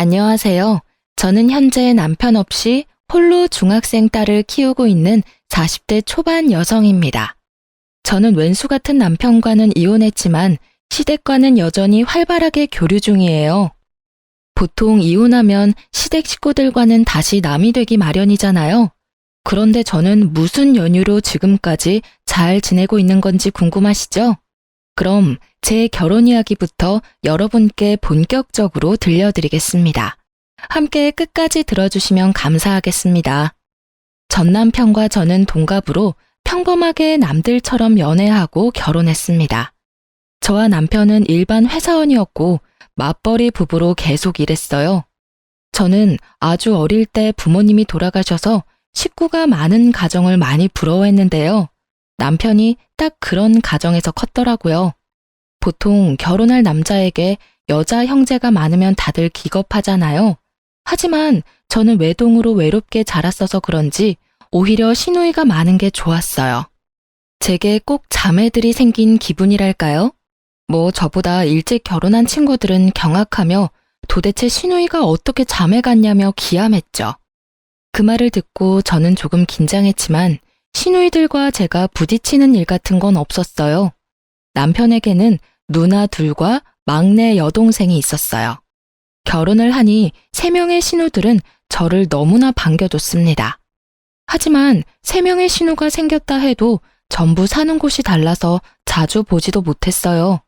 안녕하세요. 저는 현재 남편 없이 홀로 중학생 딸을 키우고 있는 40대 초반 여성입니다. 저는 왼수 같은 남편과는 이혼했지만 시댁과는 여전히 활발하게 교류 중이에요. 보통 이혼하면 시댁 식구들과는 다시 남이 되기 마련이잖아요. 그런데 저는 무슨 연유로 지금까지 잘 지내고 있는 건지 궁금하시죠? 그럼 제 결혼 이야기부터 여러분께 본격적으로 들려드리겠습니다. 함께 끝까지 들어주시면 감사하겠습니다. 전 남편과 저는 동갑으로 평범하게 남들처럼 연애하고 결혼했습니다. 저와 남편은 일반 회사원이었고 맞벌이 부부로 계속 일했어요. 저는 아주 어릴 때 부모님이 돌아가셔서 식구가 많은 가정을 많이 부러워했는데요. 남편이 딱 그런 가정에서 컸더라고요. 보통 결혼할 남자에게 여자 형제가 많으면 다들 기겁하잖아요. 하지만 저는 외동으로 외롭게 자랐어서 그런지 오히려 시누이가 많은 게 좋았어요. 제게 꼭 자매들이 생긴 기분이랄까요? 저보다 일찍 결혼한 친구들은 경악하며 도대체 시누이가 어떻게 자매 같냐며 기함했죠. 그 말을 듣고 저는 조금 긴장했지만 시누이들과 제가 부딪히는 일 같은 건 없었어요. 남편에게는 누나 둘과 막내 여동생이 있었어요. 결혼을 하니 3명의 시누들은 저를 너무나 반겨줬습니다. 하지만 3명의 시누가 생겼다 해도 전부 사는 곳이 달라서 자주 보지도 못했어요.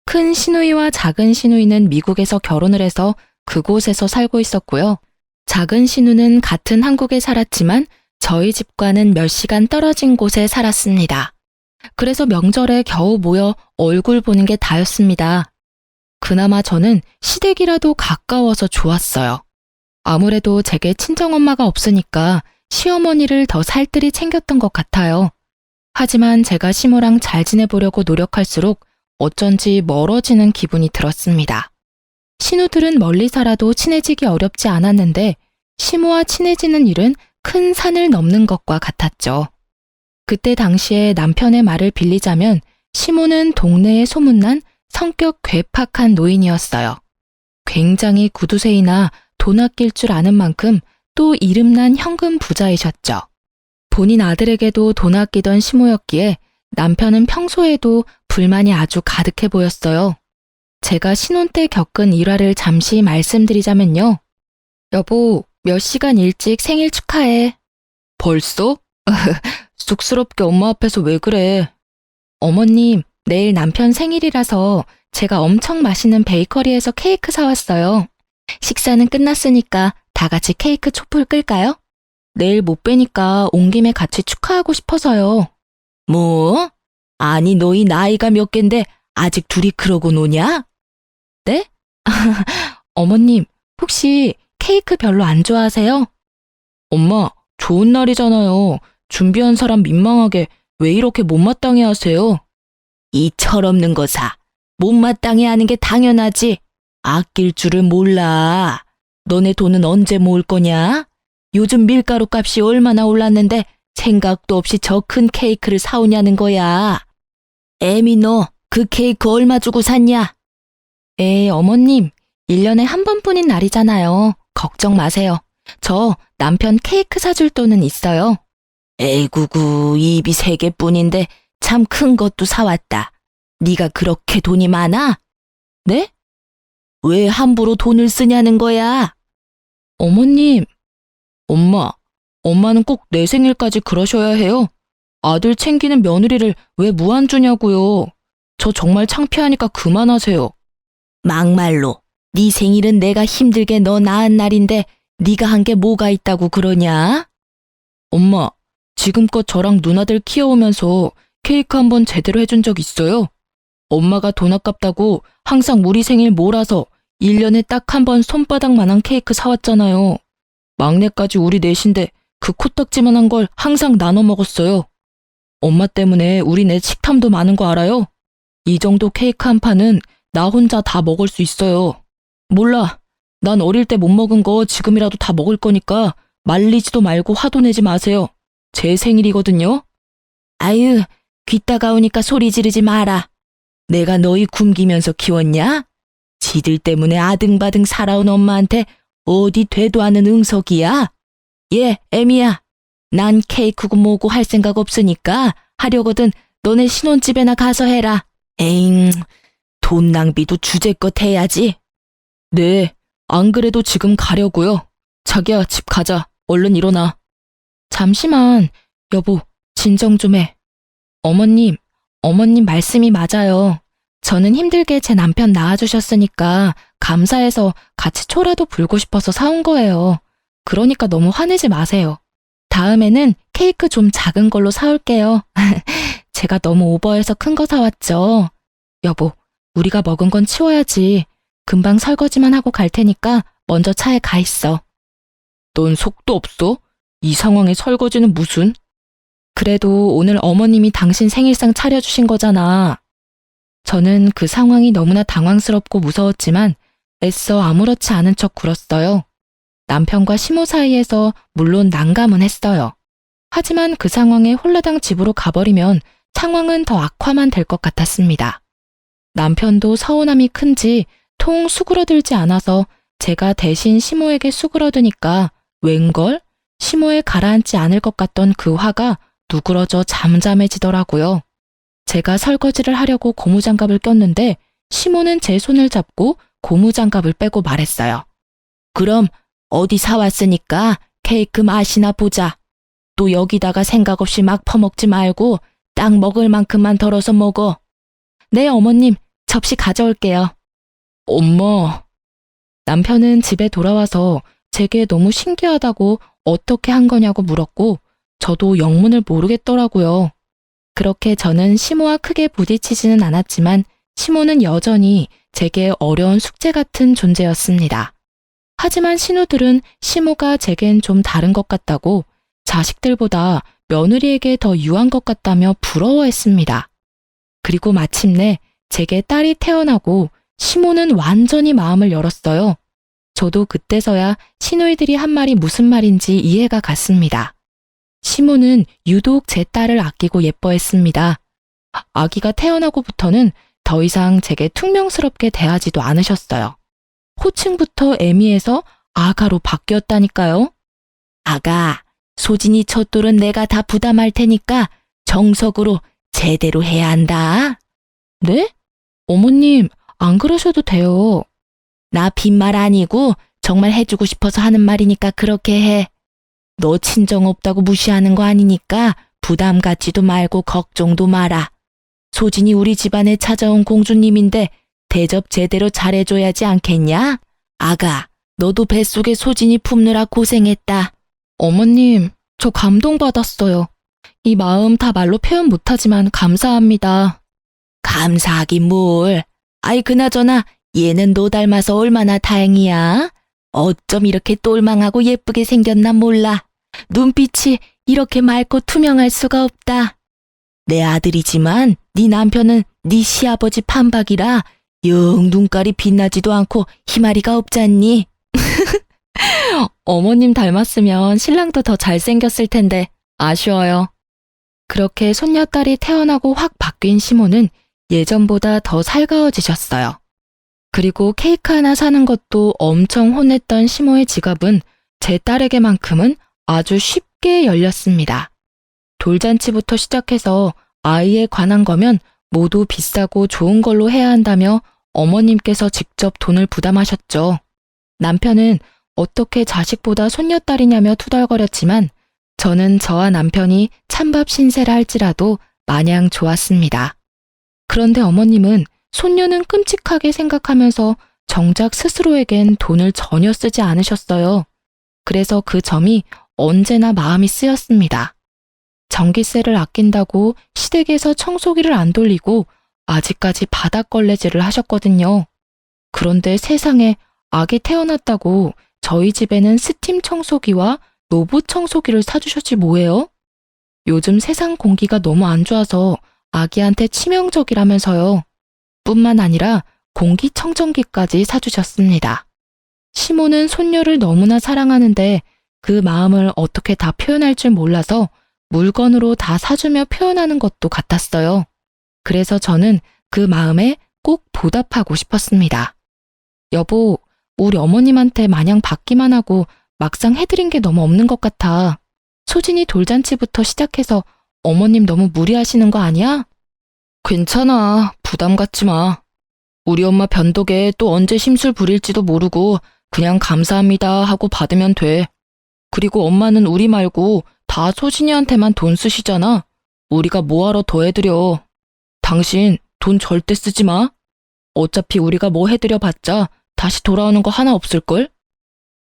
큰 시누이와 작은 시누이는 미국에서 결혼을 해서 그곳에서 살고 있었고요. 작은 시누는 같은 한국에 살았지만 저희 집과는 몇 시간 떨어진 곳에 살았습니다. 그래서 명절에 겨우 모여 얼굴 보는 게 다였습니다. 그나마 저는 시댁이라도 가까워서 좋았어요. 아무래도 제게 친정엄마가 없으니까 시어머니를 더 살뜰히 챙겼던 것 같아요. 하지만 제가 시모랑 잘 지내보려고 노력할수록 어쩐지 멀어지는 기분이 들었습니다. 시누들은 멀리 살아도 친해지기 어렵지 않았는데 시모와 친해지는 일은 큰 산을 넘는 것과 같았죠. 그때 당시에 남편의 말을 빌리자면 시모는 동네에 소문난 성격 괴팍한 노인이었어요. 굉장히 구두쇠이나 돈 아낄 줄 아는 만큼 또 이름난 현금 부자이셨죠. 본인 아들에게도 돈 아끼던 시모였기에 남편은 평소에도 불만이 아주 가득해 보였어요. 제가 신혼 때 겪은 일화를 잠시 말씀드리자면요. 여보, 몇 시간 일찍 생일 축하해. 벌써? 쑥스럽게 엄마 앞에서 왜 그래? 어머님, 내일 남편 생일이라서 제가 엄청 맛있는 베이커리에서 케이크 사왔어요. 식사는 끝났으니까 다 같이 케이크 촛불 끌까요? 내일 못 뵈니까 온 김에 같이 축하하고 싶어서요. 뭐? 아니 너희 나이가 몇 갠데 아직 둘이 그러고 노냐? 네? 어머님, 혹시 케이크 별로 안 좋아하세요? 엄마, 좋은 날이잖아요. 준비한 사람 민망하게 왜 이렇게 못마땅해 하세요? 이 철없는 거사. 못마땅해 하는 게 당연하지. 아낄 줄을 몰라. 너네 돈은 언제 모을 거냐? 요즘 밀가루 값이 얼마나 올랐는데 생각도 없이 저 큰 케이크를 사오냐는 거야. 애미 너 그 케이크 얼마 주고 샀냐? 어머님, 1년에 한 번뿐인 날이잖아요. 걱정 마세요. 저 남편 케이크 사줄 돈은 있어요. 에구구, 입이 3개뿐인데 참 큰 것도 사왔다. 네가 그렇게 돈이 많아? 네? 왜 함부로 돈을 쓰냐는 거야? 어머님. 엄마는 꼭 내 생일까지 그러셔야 해요. 아들 챙기는 며느리를 왜 무안주냐고요. 저 정말 창피하니까 그만하세요. 막말로, 네 생일은 내가 힘들게 너 낳은 날인데 네가 한 게 뭐가 있다고 그러냐? 엄마, 지금껏 저랑 누나들 키워오면서 케이크 한 번 제대로 해준 적 있어요? 엄마가 돈 아깝다고 항상 우리 생일 몰아서 1년에 딱 한 번 손바닥만한 케이크 사왔잖아요. 막내까지 우리 넷인데 그 코딱지만한 걸 항상 나눠 먹었어요. 엄마 때문에 우리 넷 식탐도 많은 거 알아요? 이 정도 케이크 한 판은 나 혼자 다 먹을 수 있어요. 몰라. 난 어릴 때 못 먹은 거 지금이라도 다 먹을 거니까 말리지도 말고 화도 내지 마세요. 제 생일이거든요. 아유, 귀 따가우니까 소리 지르지 마라. 내가 너희 굶기면서 키웠냐? 지들 때문에 아등바등 살아온 엄마한테 어디 되도 않은 응석이야? 예, 애미야. 난 케이크고 뭐고 할 생각 없으니까 하려거든 너네 신혼집에나 가서 해라. 에잉, 돈 낭비도 주제껏 해야지. 네, 안 그래도 지금 가려고요. 자기야, 집 가자. 얼른 일어나. 잠시만, 여보, 진정 좀 해. 어머님 말씀이 맞아요. 저는 힘들게 제 남편 낳아주셨으니까 감사해서 같이 초라도 불고 싶어서 사온 거예요. 그러니까 너무 화내지 마세요. 다음에는 케이크 좀 작은 걸로 사올게요. 제가 너무 오버해서 큰 거 사왔죠. 여보, 우리가 먹은 건 치워야지. 금방 설거지만 하고 갈 테니까 먼저 차에 가 있어. 넌 속도 없어? 이 상황에 설거지는 무슨? 그래도 오늘 어머님이 당신 생일상 차려주신 거잖아. 저는 그 상황이 너무나 당황스럽고 무서웠지만 애써 아무렇지 않은 척 굴었어요. 남편과 시모 사이에서 물론 난감은 했어요. 하지만 그 상황에 홀라당 집으로 가버리면 상황은 더 악화만 될 것 같았습니다. 남편도 서운함이 큰지 통 수그러들지 않아서 제가 대신 시모에게 수그러드니까 웬걸? 시모에 가라앉지 않을 것 같던 그 화가 누그러져 잠잠해지더라고요. 제가 설거지를 하려고 고무장갑을 꼈는데 시모는 제 손을 잡고 고무장갑을 빼고 말했어요. 그럼 어디 사왔으니까 케이크 맛이나 보자. 또 여기다가 생각 없이 막 퍼먹지 말고 딱 먹을 만큼만 덜어서 먹어. 네, 어머님, 접시 가져올게요. 엄마. 남편은 집에 돌아와서 제게 너무 신기하다고 어떻게 한 거냐고 물었고 저도 영문을 모르겠더라고요. 그렇게 저는 시모와 크게 부딪히지는 않았지만 시모는 여전히 제게 어려운 숙제 같은 존재였습니다. 하지만 신우들은 시모가 제겐 좀 다른 것 같다고 자식들보다 며느리에게 더 유한 것 같다며 부러워했습니다. 그리고 마침내 제게 딸이 태어나고 시모는 완전히 마음을 열었어요. 저도 그때서야 시누이들이 한 말이 무슨 말인지 이해가 갔습니다. 시모는 유독 제 딸을 아끼고 예뻐했습니다. 아기가 태어나고부터는 더 이상 제게 퉁명스럽게 대하지도 않으셨어요. 호칭부터 애미해서 아가로 바뀌었다니까요. 아가, 소진이 첫 돌은 내가 다 부담할 테니까 정석으로 제대로 해야 한다. 네? 어머님, 안 그러셔도 돼요. 나 빈말 아니고 정말 해주고 싶어서 하는 말이니까 그렇게 해. 너 친정 없다고 무시하는 거 아니니까 부담 갖지도 말고 걱정도 마라. 소진이 우리 집안에 찾아온 공주님인데 대접 제대로 잘해줘야지 않겠냐? 아가, 너도 뱃속에 소진이 품느라 고생했다. 어머님, 저 감동받았어요. 이 마음 다 말로 표현 못하지만 감사합니다. 감사하긴 뭘. 아이 그나저나 얘는 너 닮아서 얼마나 다행이야. 어쩜 이렇게 똘망하고 예쁘게 생겼나 몰라. 눈빛이 이렇게 맑고 투명할 수가 없다. 내 아들이지만 네 남편은 네 시아버지 판박이라 영 눈깔이 빛나지도 않고 희마리가 없잖니. 어머님 닮았으면 신랑도 더 잘생겼을 텐데 아쉬워요. 그렇게 손녀딸이 태어나고 확 바뀐 시모는 예전보다 더 살가워지셨어요. 그리고 케이크 하나 사는 것도 엄청 혼냈던 시모의 지갑은 제 딸에게만큼은 아주 쉽게 열렸습니다. 돌잔치부터 시작해서 아이에 관한 거면 모두 비싸고 좋은 걸로 해야 한다며 어머님께서 직접 돈을 부담하셨죠. 남편은 어떻게 자식보다 손녀딸이냐며 투덜거렸지만 저는 저와 남편이 찬밥 신세를 할지라도 마냥 좋았습니다. 그런데 어머님은 손녀는 끔찍하게 생각하면서 정작 스스로에겐 돈을 전혀 쓰지 않으셨어요. 그래서 그 점이 언제나 마음이 쓰였습니다. 전기세를 아낀다고 시댁에서 청소기를 안 돌리고 아직까지 바닥걸레질을 하셨거든요. 그런데 세상에 아기 태어났다고 저희 집에는 스팀 청소기와 로봇 청소기를 사주셨지 뭐예요? 요즘 세상 공기가 너무 안 좋아서 아기한테 치명적이라면서요. 뿐만 아니라 공기청정기까지 사주셨습니다. 시모는 손녀를 너무나 사랑하는데 그 마음을 어떻게 다 표현할 줄 몰라서 물건으로 다 사주며 표현하는 것도 같았어요. 그래서 저는 그 마음에 꼭 보답하고 싶었습니다. 여보, 우리 어머님한테 마냥 받기만 하고 막상 해드린 게 너무 없는 것 같아. 소진이 돌잔치부터 시작해서 어머님 너무 무리하시는 거 아니야? 괜찮아. 부담 갖지 마. 우리 엄마 변덕에 또 언제 심술 부릴지도 모르고 그냥 감사합니다 하고 받으면 돼. 그리고 엄마는 우리 말고 다 소진이한테만 돈 쓰시잖아. 우리가 뭐하러 더 해드려. 당신 돈 절대 쓰지 마. 어차피 우리가 뭐 해드려 봤자 다시 돌아오는 거 하나 없을걸?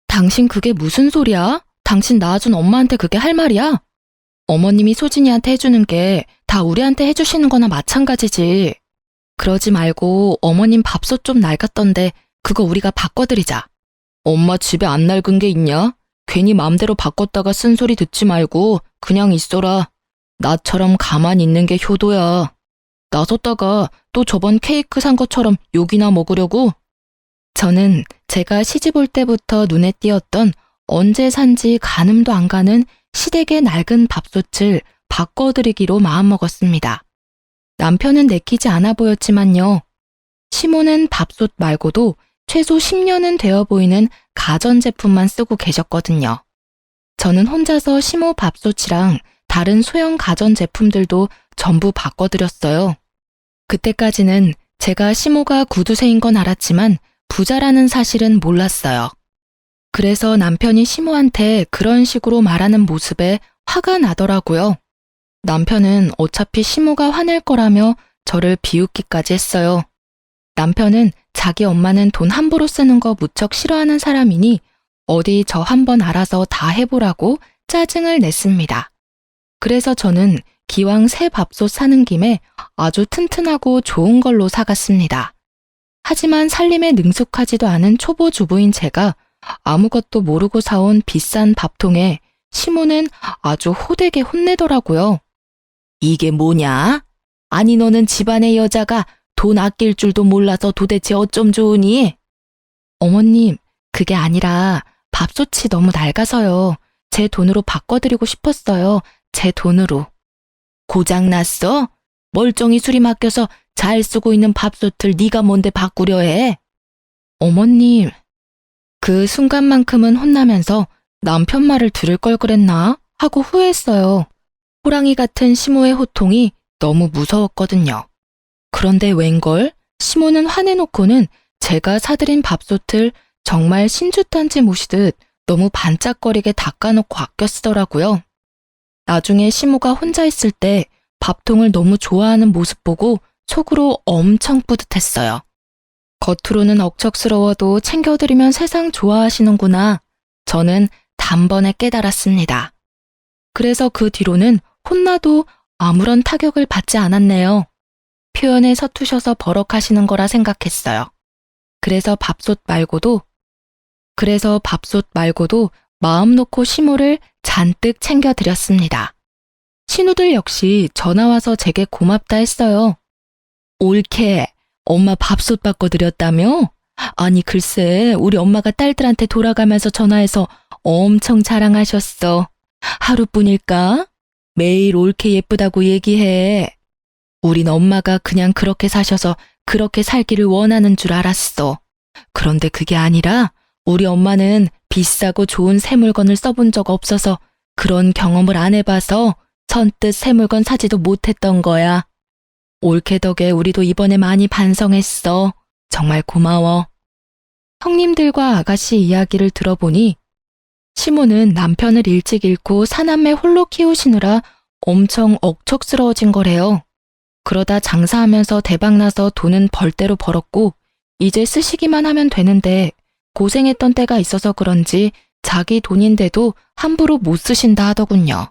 당신 그게 무슨 소리야? 당신 낳아준 엄마한테 그게 할 말이야? 어머님이 소진이한테 해주는 게 다 우리한테 해주시는 거나 마찬가지지. 그러지 말고 어머님 밥솥 좀 낡았던데 그거 우리가 바꿔드리자. 엄마 집에 안 낡은 게 있냐? 괜히 맘대로 바꿨다가 쓴소리 듣지 말고 그냥 있어라. 나처럼 가만히 있는 게 효도야. 나섰다가 또 저번 케이크 산 것처럼 욕이나 먹으려고? 저는 제가 시집 올 때부터 눈에 띄었던 언제 산지 가늠도 안 가는 시댁의 낡은 밥솥을 바꿔드리기로 마음먹었습니다. 남편은 내키지 않아 보였지만요. 시모는 밥솥 말고도 최소 10년은 되어 보이는 가전제품만 쓰고 계셨거든요. 저는 혼자서 시모 밥솥이랑 다른 소형 가전제품들도 전부 바꿔드렸어요. 그때까지는 제가 시모가 구두쇠인 건 알았지만 부자라는 사실은 몰랐어요. 그래서 남편이 시모한테 그런 식으로 말하는 모습에 화가 나더라고요. 남편은 어차피 시모가 화낼 거라며 저를 비웃기까지 했어요. 남편은 자기 엄마는 돈 함부로 쓰는 거 무척 싫어하는 사람이니 어디 저 한번 알아서 다 해보라고 짜증을 냈습니다. 그래서 저는 기왕 새 밥솥 사는 김에 아주 튼튼하고 좋은 걸로 사갔습니다. 하지만 살림에 능숙하지도 않은 초보 주부인 제가 아무것도 모르고 사온 비싼 밥통에 시모는 아주 호되게 혼내더라고요. 이게 뭐냐? 아니 너는 집안의 여자가 돈 아낄 줄도 몰라서 도대체 어쩜 좋으니? 어머님, 그게 아니라 밥솥이 너무 낡아서요. 제 돈으로 바꿔드리고 싶었어요. 제 돈으로. 고장났어? 멀쩡히 수리 맡겨서 잘 쓰고 있는 밥솥을 네가 뭔데 바꾸려 해? 어머님, 그 순간만큼은 혼나면서 남편 말을 들을 걸 그랬나 하고 후회했어요. 호랑이 같은 시모의 호통이 너무 무서웠거든요. 그런데 웬걸? 시모는 화내놓고는 제가 사드린 밥솥을 정말 신주탄지 모시듯 너무 반짝거리게 닦아놓고 아껴 쓰더라고요. 나중에 시모가 혼자 있을 때 밥통을 너무 좋아하는 모습 보고 속으로 엄청 뿌듯했어요. 겉으로는 억척스러워도 챙겨드리면 세상 좋아하시는구나. 저는 단번에 깨달았습니다. 그래서 그 뒤로는 혼나도 아무런 타격을 받지 않았네요. 표현에 서투셔서 버럭하시는 거라 생각했어요. 그래서 밥솥 말고도 마음 놓고 시모를 잔뜩 챙겨드렸습니다. 신우들 역시 전화와서 제게 고맙다 했어요. 옳게 엄마 밥솥 바꿔드렸다며? 아니 글쎄 우리 엄마가 딸들한테 돌아가면서 전화해서 엄청 자랑하셨어. 하루뿐일까? 매일 옳게 예쁘다고 얘기해. 우린 엄마가 그냥 그렇게 사셔서 그렇게 살기를 원하는 줄 알았어. 그런데 그게 아니라 우리 엄마는 비싸고 좋은 새 물건을 써본 적 없어서 그런 경험을 안 해봐서 선뜻 새 물건 사지도 못했던 거야. 옳게 덕에 우리도 이번에 많이 반성했어. 정말 고마워. 형님들과 아가씨 이야기를 들어보니 시모는 남편을 일찍 잃고 사남매 홀로 키우시느라 엄청 억척스러워진 거래요. 그러다 장사하면서 대박나서 돈은 벌대로 벌었고 이제 쓰시기만 하면 되는데 고생했던 때가 있어서 그런지 자기 돈인데도 함부로 못 쓰신다 하더군요.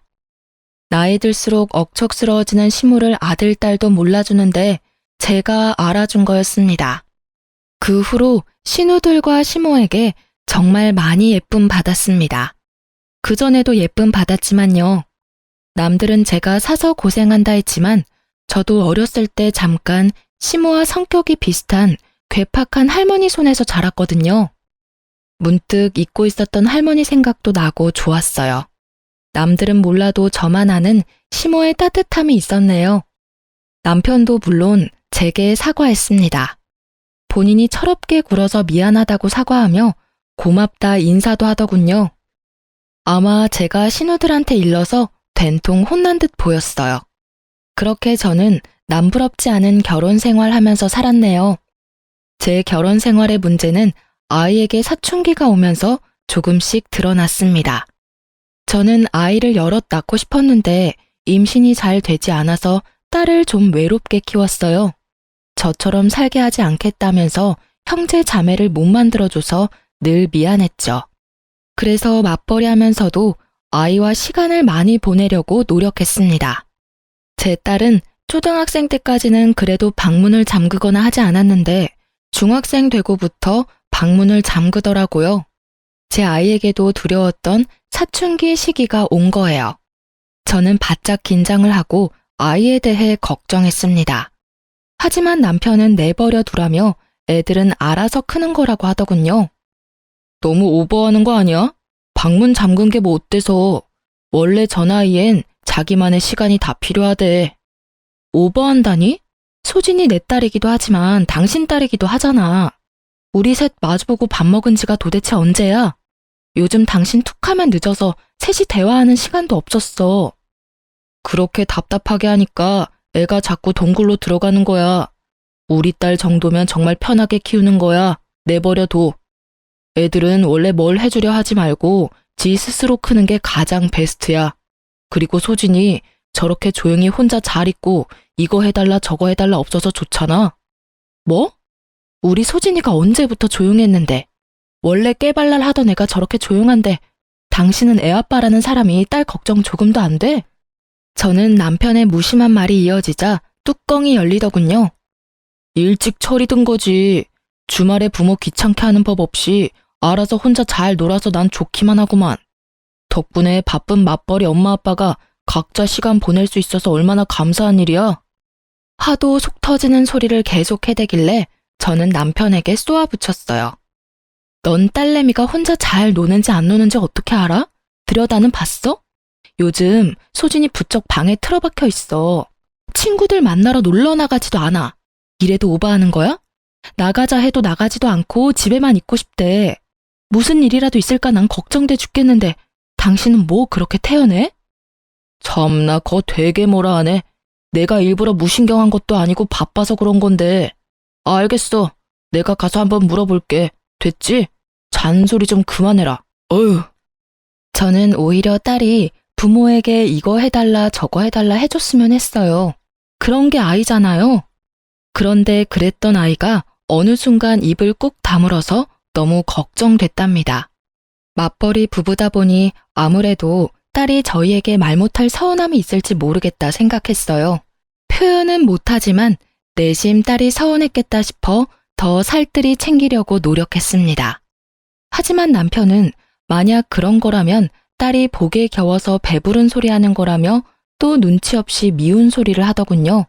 나이 들수록 억척스러워지는 시모를 아들, 딸도 몰라주는데 제가 알아준 거였습니다. 그 후로 신우들과 시모에게 정말 많이 예쁨 받았습니다. 그전에도 예쁨 받았지만요. 남들은 제가 사서 고생한다 했지만 저도 어렸을 때 잠깐 시모와 성격이 비슷한 괴팍한 할머니 손에서 자랐거든요. 문득 잊고 있었던 할머니 생각도 나고 좋았어요. 남들은 몰라도 저만 아는 시모의 따뜻함이 있었네요. 남편도 물론 제게 사과했습니다. 본인이 철없게 굴어서 미안하다고 사과하며 고맙다 인사도 하더군요. 아마 제가 신우들한테 일러서 된통 혼난 듯 보였어요. 그렇게 저는 남부럽지 않은 결혼 생활하면서 살았네요. 제 결혼 생활의 문제는 아이에게 사춘기가 오면서 조금씩 드러났습니다. 저는 아이를 여럿 낳고 싶었는데 임신이 잘 되지 않아서 딸을 좀 외롭게 키웠어요. 저처럼 살게 하지 않겠다면서 형제 자매를 못 만들어줘서 늘 미안했죠. 그래서 맞벌이 하면서도 아이와 시간을 많이 보내려고 노력했습니다. 제 딸은 초등학생 때까지는 그래도 방문을 잠그거나 하지 않았는데 중학생 되고부터 방문을 잠그더라고요. 제 아이에게도 두려웠던 사춘기 시기가 온 거예요. 저는 바짝 긴장을 하고 아이에 대해 걱정했습니다. 하지만 남편은 내버려 두라며 애들은 알아서 크는 거라고 하더군요. 너무 오버하는 거 아니야? 방문 잠근 게 뭐 어때서? 원래 저 나이엔 자기만의 시간이 다 필요하대. 오버한다니? 소진이 내 딸이기도 하지만 당신 딸이기도 하잖아. 우리 셋 마주보고 밥 먹은 지가 도대체 언제야? 요즘 당신 툭하면 늦어서 셋이 대화하는 시간도 없었어. 그렇게 답답하게 하니까 애가 자꾸 동굴로 들어가는 거야. 우리 딸 정도면 정말 편하게 키우는 거야. 내버려둬. 애들은 원래 뭘 해주려 하지 말고 지 스스로 크는 게 가장 베스트야. 그리고 소진이 저렇게 조용히 혼자 잘 있고 이거 해달라 저거 해달라 없어서 좋잖아. 뭐? 우리 소진이가 언제부터 조용했는데. 원래 깨발랄 하던 애가 저렇게 조용한데 당신은 애 아빠라는 사람이 딸 걱정 조금도 안 돼? 저는 남편의 무심한 말이 이어지자 뚜껑이 열리더군요. 일찍 철이 든 거지. 주말에 부모 귀찮게 하는 법 없이 알아서 혼자 잘 놀아서 난 좋기만 하구만. 덕분에 바쁜 맞벌이 엄마 아빠가 각자 시간 보낼 수 있어서 얼마나 감사한 일이야. 하도 속 터지는 소리를 계속 해대길래 저는 남편에게 쏘아붙였어요. 넌 딸내미가 혼자 잘 노는지 안 노는지 어떻게 알아? 들여다는 봤어? 요즘 소진이 부쩍 방에 틀어박혀 있어. 친구들 만나러 놀러 나가지도 않아. 이래도 오버하는 거야? 나가자 해도 나가지도 않고 집에만 있고 싶대. 무슨 일이라도 있을까 난 걱정돼 죽겠는데 당신은 뭐 그렇게 태연해? 참나 거 되게 뭐라 하네. 내가 일부러 무신경한 것도 아니고 바빠서 그런 건데. 알겠어. 내가 가서 한번 물어볼게. 됐지? 잔소리 좀 그만해라. 어휴. 저는 오히려 딸이 부모에게 이거 해달라 저거 해달라 해줬으면 했어요. 그런 게 아이잖아요. 그런데 그랬던 아이가 어느 순간 입을 꾹 다물어서 너무 걱정됐답니다. 맞벌이 부부다 보니 아무래도 딸이 저희에게 말 못할 서운함이 있을지 모르겠다 생각했어요. 표현은 못하지만 내심 딸이 서운했겠다 싶어 더 살뜰히 챙기려고 노력했습니다. 하지만 남편은 만약 그런 거라면 딸이 복에 겨워서 배부른 소리 하는 거라며 또 눈치 없이 미운 소리를 하더군요.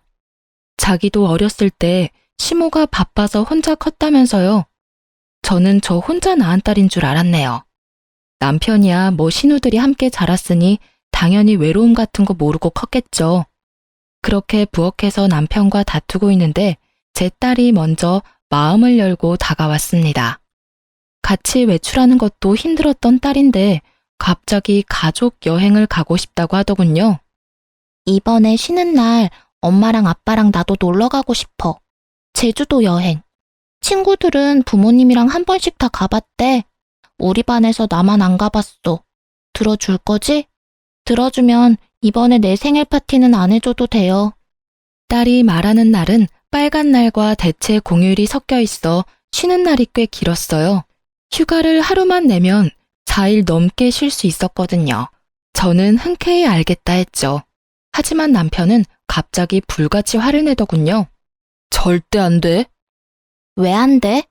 자기도 어렸을 때 시모가 바빠서 혼자 컸다면서요. 저는 저 혼자 낳은 딸인 줄 알았네요. 남편이야 뭐 신우들이 함께 자랐으니 당연히 외로움 같은 거 모르고 컸겠죠. 그렇게 부엌에서 남편과 다투고 있는데 제 딸이 먼저 마음을 열고 다가왔습니다. 같이 외출하는 것도 힘들었던 딸인데 갑자기 가족 여행을 가고 싶다고 하더군요. 이번에 쉬는 날 엄마랑 아빠랑 나도 놀러 가고 싶어. 제주도 여행. 친구들은 부모님이랑 한 번씩 다 가봤대. 우리 반에서 나만 안 가봤어. 들어줄 거지? 들어주면 이번에 내 생일 파티는 안 해줘도 돼요. 딸이 말하는 날은 빨간 날과 대체 공휴일이 섞여 있어 쉬는 날이 꽤 길었어요. 휴가를 하루만 내면 4일 넘게 쉴 수 있었거든요. 저는 흔쾌히 알겠다 했죠. 하지만 남편은 갑자기 불같이 화를 내더군요. 절대 안 돼. 왜 안 돼?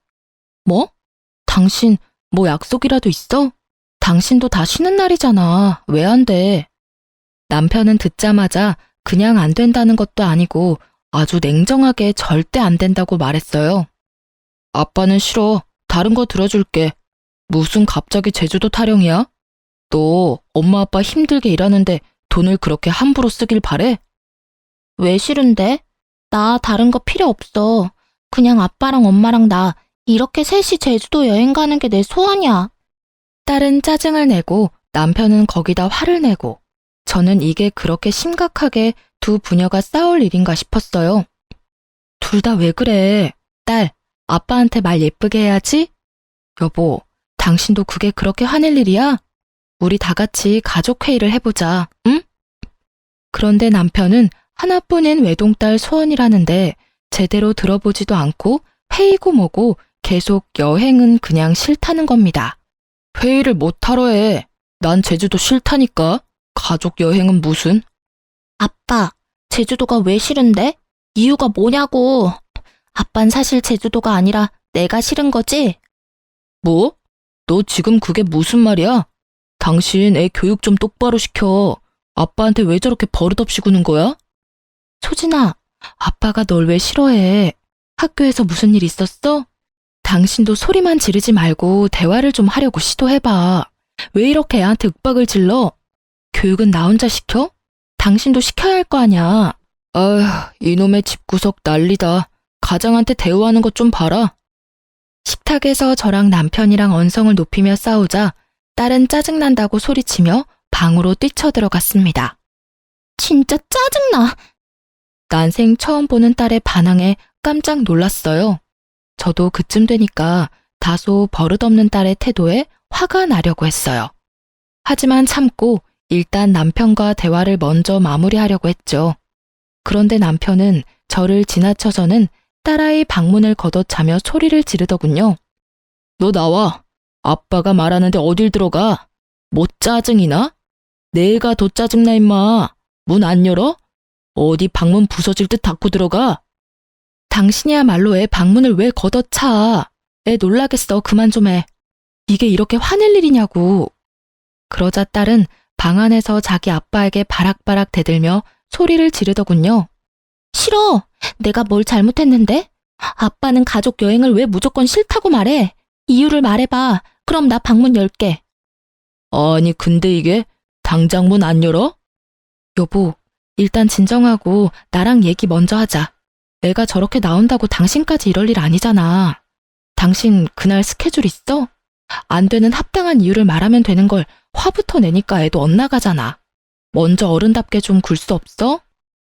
뭐? 당신 뭐 약속이라도 있어? 당신도 다 쉬는 날이잖아. 왜 안 돼? 남편은 듣자마자 그냥 안 된다는 것도 아니고 아주 냉정하게 절대 안 된다고 말했어요. 아빠는 싫어. 다른 거 들어줄게. 무슨 갑자기 제주도 타령이야? 너 엄마 아빠 힘들게 일하는데 돈을 그렇게 함부로 쓰길 바래? 왜 싫은데? 나 다른 거 필요 없어. 그냥 아빠랑 엄마랑 나 이렇게 셋이 제주도 여행 가는 게 내 소원이야. 딸은 짜증을 내고 남편은 거기다 화를 내고 저는 이게 그렇게 심각하게 두 부녀가 싸울 일인가 싶었어요. 둘 다 왜 그래? 딸, 아빠한테 말 예쁘게 해야지? 여보, 당신도 그게 그렇게 화낼 일이야? 우리 다 같이 가족회의를 해보자, 응? 그런데 남편은 하나뿐인 외동딸 소원이라는데 제대로 들어보지도 않고 회의고 뭐고 계속 여행은 그냥 싫다는 겁니다. 회의를 못하러 해. 난 제주도 싫다니까. 가족 여행은 무슨? 아빠, 제주도가 왜 싫은데? 이유가 뭐냐고. 아빤 사실 제주도가 아니라 내가 싫은 거지? 뭐? 너 지금 그게 무슨 말이야? 당신 애 교육 좀 똑바로 시켜. 아빠한테 왜 저렇게 버릇없이 구는 거야? 소진아, 아빠가 널 왜 싫어해? 학교에서 무슨 일 있었어? 당신도 소리만 지르지 말고 대화를 좀 하려고 시도해봐. 왜 이렇게 애한테 윽박을 질러? 교육은 나 혼자 시켜? 당신도 시켜야 할 거 아냐. 아휴, 이놈의 집구석 난리다. 가장한테 대우하는 것 좀 봐라. 식탁에서 저랑 남편이랑 언성을 높이며 싸우자 딸은 짜증난다고 소리치며 방으로 뛰쳐들어갔습니다. 진짜 짜증나. 난생 처음 보는 딸의 반항에 깜짝 놀랐어요. 저도 그쯤 되니까 다소 버릇없는 딸의 태도에 화가 나려고 했어요. 하지만 참고 일단 남편과 대화를 먼저 마무리하려고 했죠. 그런데 남편은 저를 지나쳐서는 딸아이 방문을 걷어차며 소리를 지르더군요. 너 나와. 아빠가 말하는데 어딜 들어가? 뭐 짜증이나? 내가 더 짜증나 임마. 문 안 열어? 어디 방문 부서질 듯 닫고 들어가? 당신이야말로 애 방문을 왜 걷어차? 애 놀라겠어. 그만 좀 해. 이게 이렇게 화낼 일이냐고. 그러자 딸은 방 안에서 자기 아빠에게 바락바락 대들며 소리를 지르더군요. 싫어. 내가 뭘 잘못했는데? 아빠는 가족 여행을 왜 무조건 싫다고 말해? 이유를 말해봐. 그럼 나 방문 열게. 아니 근데 이게 당장 문 안 열어? 여보, 일단 진정하고 나랑 얘기 먼저 하자. 애가 저렇게 나온다고 당신까지 이럴 일 아니잖아. 당신 그날 스케줄 있어? 안 되는 합당한 이유를 말하면 되는 걸 화부터 내니까 애도 엇나가잖아. 먼저 어른답게 좀 굴 수 없어?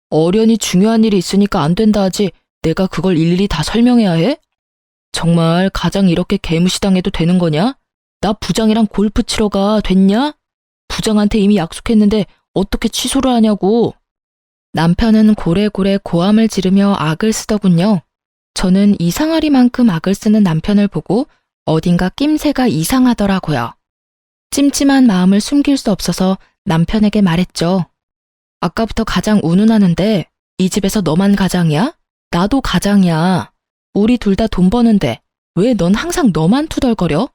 어련히 중요한 일이 있으니까 안 된다 하지 내가 그걸 일일이 다 설명해야 해? 정말 가장 이렇게 개무시당해도 되는 거냐? 나 부장이랑 골프 치러 가 됐냐? 부장한테 이미 약속했는데 어떻게 취소를 하냐고. 남편은 고래고래 고함을 지르며 악을 쓰더군요. 저는 이상하리만큼 악을 쓰는 남편을 보고 어딘가 낌새가 이상하더라고요. 찜찜한 마음을 숨길 수 없어서 남편에게 말했죠. 아까부터 가장 운운하는데 이 집에서 너만 가장이야? 나도 가장이야. 우리 둘 다 돈 버는데 왜 넌 항상 너만 투덜거려?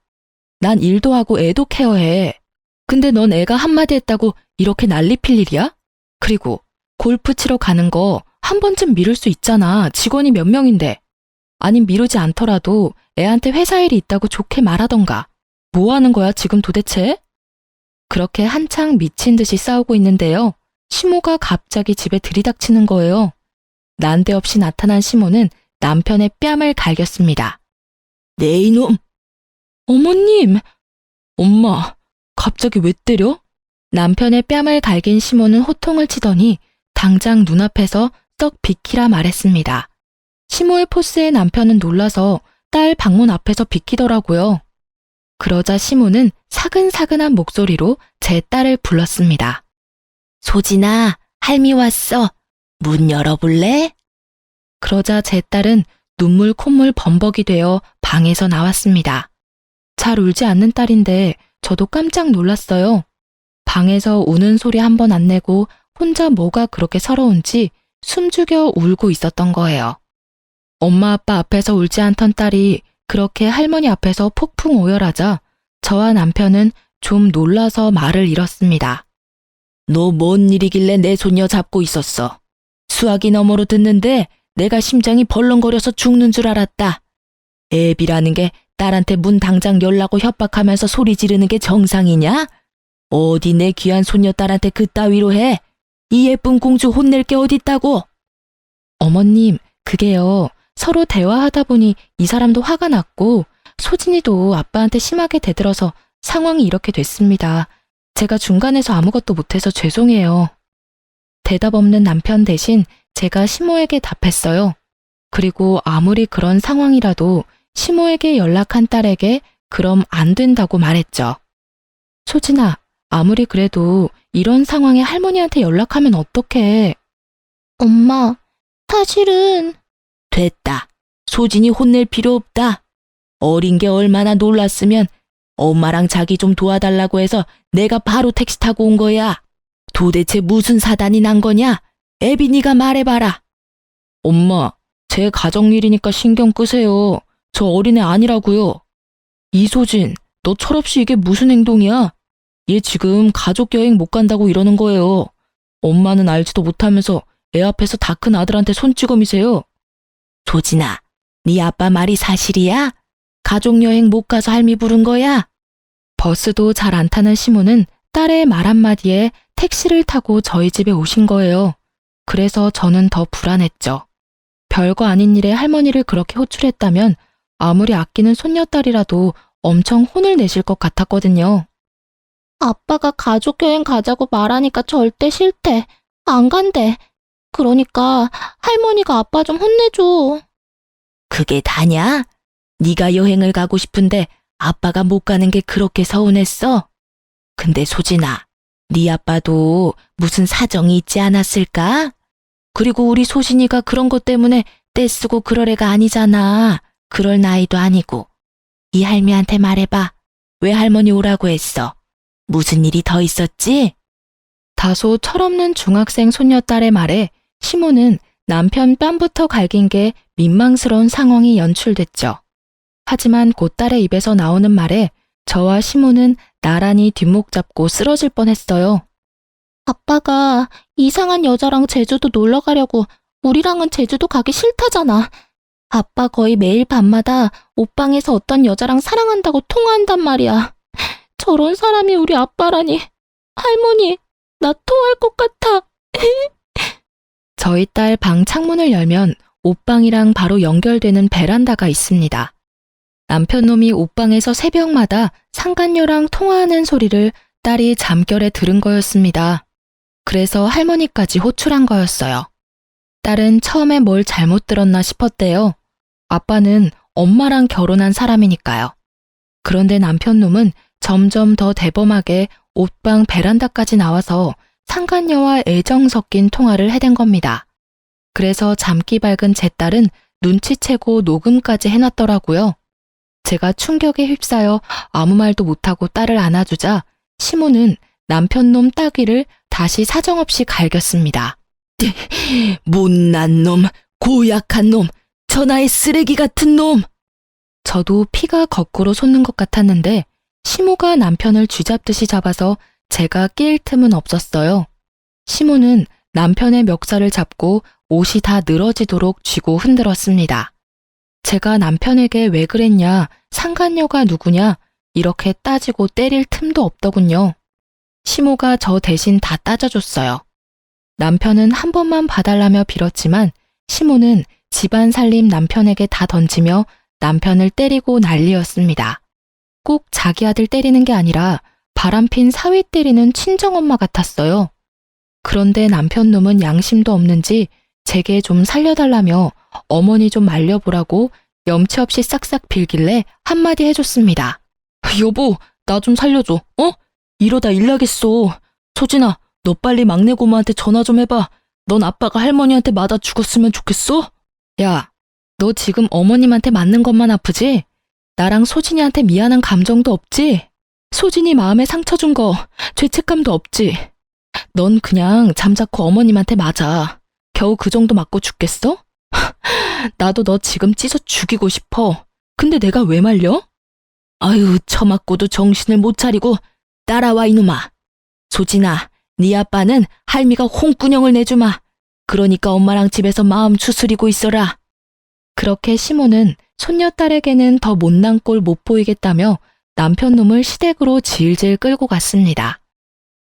난 일도 하고 애도 케어해. 근데 넌 애가 한마디 했다고 이렇게 난리 필 일이야? 그리고 골프 치러 가는 거 한 번쯤 미룰 수 있잖아. 직원이 몇 명인데. 아니 미루지 않더라도 애한테 회사 일이 있다고 좋게 말하던가. 뭐 하는 거야 지금 도대체? 그렇게 한창 미친 듯이 싸우고 있는데요. 시모가 갑자기 집에 들이닥치는 거예요. 난데없이 나타난 시모는 남편의 뺨을 갈겼습니다. 네 이놈! 어머님! 엄마, 갑자기 왜 때려? 남편의 뺨을 갈긴 시모는 호통을 치더니 당장 눈앞에서 썩 비키라 말했습니다. 시모의 포스에 남편은 놀라서 딸 방문 앞에서 비키더라고요. 그러자 시모는 사근사근한 목소리로 제 딸을 불렀습니다. 소진아, 할미 왔어. 문 열어볼래? 그러자 제 딸은 눈물 콧물 범벅이 되어 방에서 나왔습니다. 잘 울지 않는 딸인데 저도 깜짝 놀랐어요. 방에서 우는 소리 한 번 안 내고 혼자 뭐가 그렇게 서러운지 숨죽여 울고 있었던 거예요. 엄마 아빠 앞에서 울지 않던 딸이 그렇게 할머니 앞에서 폭풍 오열하자 저와 남편은 좀 놀라서 말을 잃었습니다. 너 뭔 일이길래 내 손녀 잡고 있었어? 수화기 너머로 듣는데 내가 심장이 벌렁거려서 죽는 줄 알았다. 애비라는 게 딸한테 문 당장 열라고 협박하면서 소리 지르는 게 정상이냐? 어디 내 귀한 손녀딸한테 그따위로 해? 이 예쁜 공주 혼낼 게 어딨다고? 어머님, 그게요. 서로 대화하다 보니 이 사람도 화가 났고 소진이도 아빠한테 심하게 대들어서 상황이 이렇게 됐습니다. 제가 중간에서 아무것도 못해서 죄송해요. 대답 없는 남편 대신 제가 시모에게 답했어요. 그리고 아무리 그런 상황이라도 시모에게 연락한 딸에게 그럼 안 된다고 말했죠. 소진아, 아무리 그래도 이런 상황에 할머니한테 연락하면 어떡해. 엄마, 사실은 됐다. 소진이 혼낼 필요 없다. 어린 게 얼마나 놀랐으면 엄마랑 자기 좀 도와달라고 해서 내가 바로 택시 타고 온 거야. 도대체 무슨 사단이 난 거냐? 애비 네가 말해봐라. 엄마, 제 가정일이니까 신경 끄세요. 저 어린애 아니라고요. 이소진, 너 철없이 이게 무슨 행동이야? 얘 지금 가족 여행 못 간다고 이러는 거예요. 엄마는 알지도 못하면서 애 앞에서 다 큰 아들한테 손찌검이세요. 소진아, 네 아빠 말이 사실이야? 가족여행 못 가서 할미 부른 거야? 버스도 잘 안 타는 시모는 딸의 말 한마디에 택시를 타고 저희 집에 오신 거예요. 그래서 저는 더 불안했죠. 별거 아닌 일에 할머니를 그렇게 호출했다면 아무리 아끼는 손녀딸이라도 엄청 혼을 내실 것 같았거든요. 아빠가 가족여행 가자고 말하니까 절대 싫대. 안 간대. 그러니까 할머니가 아빠 좀 혼내줘. 그게 다냐? 네가 여행을 가고 싶은데 아빠가 못 가는 게 그렇게 서운했어? 근데 소진아, 네 아빠도 무슨 사정이 있지 않았을까? 그리고 우리 소진이가 그런 것 때문에 떼쓰고 그럴 애가 아니잖아. 그럴 나이도 아니고. 이 할미한테 말해봐. 왜 할머니 오라고 했어? 무슨 일이 더 있었지? 다소 철없는 중학생 손녀딸의 말에 시모는 남편 뺨부터 갈긴 게 민망스러운 상황이 연출됐죠. 하지만 곧 딸의 입에서 나오는 말에 저와 시모는 나란히 뒷목 잡고 쓰러질 뻔했어요. 아빠가 이상한 여자랑 제주도 놀러 가려고 우리랑은 제주도 가기 싫다잖아. 아빠 거의 매일 밤마다 옷방에서 어떤 여자랑 사랑한다고 통화한단 말이야. 저런 사람이 우리 아빠라니. 할머니, 나 토할 것 같아. 저희 딸 방 창문을 열면 옷방이랑 바로 연결되는 베란다가 있습니다. 남편놈이 옷방에서 새벽마다 상간녀랑 통화하는 소리를 딸이 잠결에 들은 거였습니다. 그래서 할머니까지 호출한 거였어요. 딸은 처음에 뭘 잘못 들었나 싶었대요. 아빠는 엄마랑 결혼한 사람이니까요. 그런데 남편놈은 점점 더 대범하게 옷방 베란다까지 나와서 상간녀와 애정 섞인 통화를 해댄 겁니다. 그래서 잠기 밝은 제 딸은 눈치채고 녹음까지 해놨더라고요. 제가 충격에 휩싸여 아무 말도 못하고 딸을 안아주자 시모는 남편놈 따귀를 다시 사정없이 갈겼습니다. 못난 놈, 고약한 놈, 천하의 쓰레기 같은 놈. 저도 피가 거꾸로 솟는 것 같았는데 시모가 남편을 쥐잡듯이 잡아서 제가 낄 틈은 없었어요. 시모는 남편의 멱살을 잡고 옷이 다 늘어지도록 쥐고 흔들었습니다. 제가 남편에게 왜 그랬냐, 상간녀가 누구냐 이렇게 따지고 때릴 틈도 없더군요. 시모가 저 대신 다 따져줬어요. 남편은 한 번만 봐달라며 빌었지만 시모는 집안 살림 남편에게 다 던지며 남편을 때리고 난리였습니다. 꼭 자기 아들 때리는 게 아니라 바람핀 사위 때리는 친정엄마 같았어요. 그런데 남편놈은 양심도 없는지 제게 좀 살려달라며 어머니 좀 말려보라고 염치 없이 싹싹 빌길래 한마디 해줬습니다. 여보, 나 좀 살려줘. 이러다 일 나겠어. 소진아, 너 빨리 막내 고모한테 전화 좀 해봐. 넌 아빠가 할머니한테 맞아 죽었으면 좋겠어? 야, 너 지금 어머님한테 맞는 것만 아프지? 나랑 소진이한테 미안한 감정도 없지? 소진이 마음에 상처 준 거 죄책감도 없지? 넌 그냥 잠자코 어머님한테 맞아. 겨우 그 정도 맞고 죽겠어? 나도 너 지금 찢어 죽이고 싶어. 근데 내가 왜 말려? 아유, 처맞고도 정신을 못 차리고 따라와 이놈아. 소진아, 네 아빠는 할미가 홍군형을 내주마. 그러니까 엄마랑 집에서 마음 추스리고 있어라. 그렇게 시모는 손녀딸에게는 더 못난 꼴 못 보이겠다며 남편놈을 시댁으로 질질 끌고 갔습니다.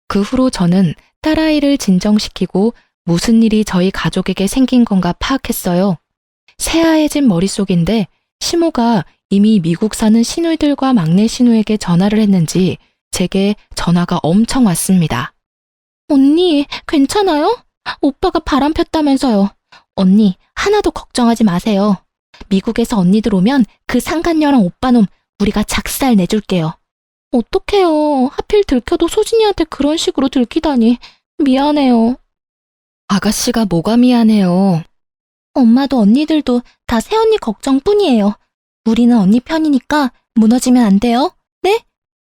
그 후로 저는 딸아이를 진정시키고 무슨 일이 저희 가족에게 생긴 건가 파악했어요. 새하얘진 머릿속인데 시모가 이미 미국 사는 시누이들과 막내 시누에게 전화를 했는지 제게 전화가 엄청 왔습니다. 언니, 괜찮아요? 오빠가 바람 폈다면서요. 언니, 하나도 걱정하지 마세요. 미국에서 언니들 오면 그 상간녀랑 오빠놈 우리가 작살 내줄게요. 어떡해요. 하필 들켜도 소진이한테 그런 식으로 들키다니. 미안해요. 아가씨가 뭐가 미안해요. 엄마도 언니들도 다 새언니 걱정뿐이에요. 우리는 언니 편이니까 무너지면 안 돼요.